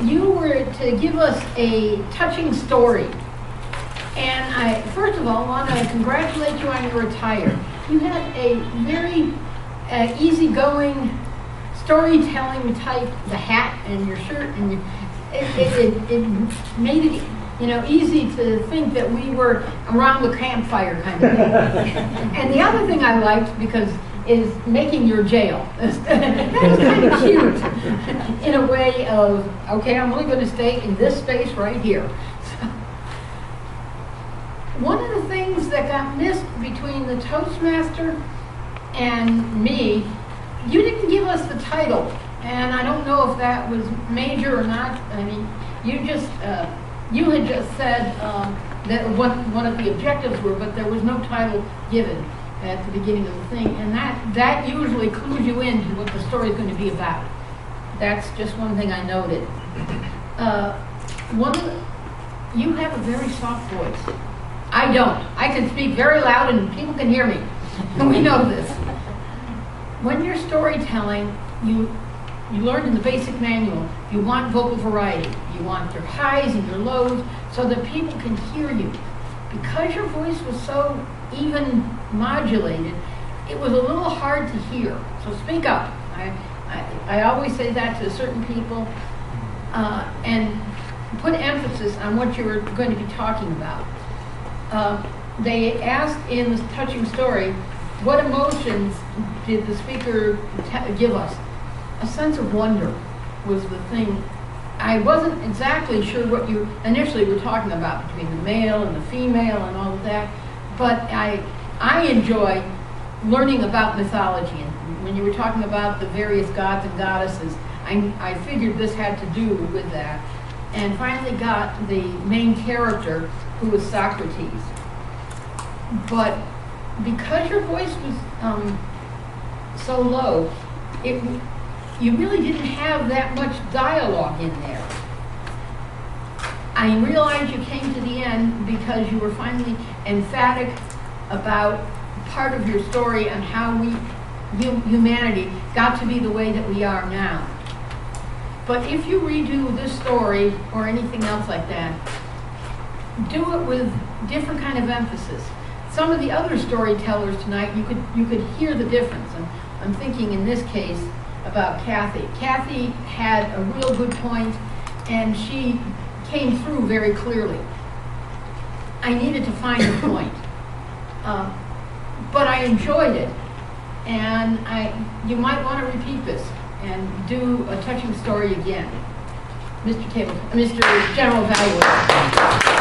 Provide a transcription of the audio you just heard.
you were to give us a touching story. And I, first of all, want to congratulate you on your attire. You had a very easygoing storytelling type, the hat and your shirt, and it made it, you know, easy to think that we were around the campfire kind of thing. And the other thing I liked, because is making your jail. That was kind of cute in a way of, okay, I'm only going to stay in this space right here. So, one of the things that got missed between the Toastmaster and me, you didn't give us the title, and I don't know if that was major or not. I mean, you just, you had just said that one of the objectives were, but there was no title given at the beginning of the thing, and that usually clues you into what the story is going to be about. That's just one thing I noted. You have a very soft voice. I don't. I can speak very loud and people can hear me. We know this. When you're storytelling, you learned in the basic manual, you want vocal variety. You want your highs and your lows so that people can hear you. Because your voice was so even modulated, it was a little hard to hear. So speak up. I always say that to certain people, and put emphasis on what you're going to be talking about. They asked in this touching story, what emotions did the speaker give us? A sense of wonder was the thing. I wasn't exactly sure what you initially were talking about between the male and the female and all of that, but I enjoy learning about mythology, and when you were talking about the various gods and goddesses, I figured this had to do with that, and finally got the main character, who was Socrates. But because your voice was so low, you really didn't have that much dialogue in there. I realized you came to the end because you were finally emphatic about part of your story and how humanity got to be the way that we are now. But if you redo this story or anything else like that, do it with different kind of emphasis. Some of the other storytellers tonight, you could hear the difference. And I'm thinking in this case about Kathy. Kathy had a real good point, and she came through very clearly. I needed to find the point, but I enjoyed it, and you might want to repeat this and do a touching story again, Mr. General Evaluator.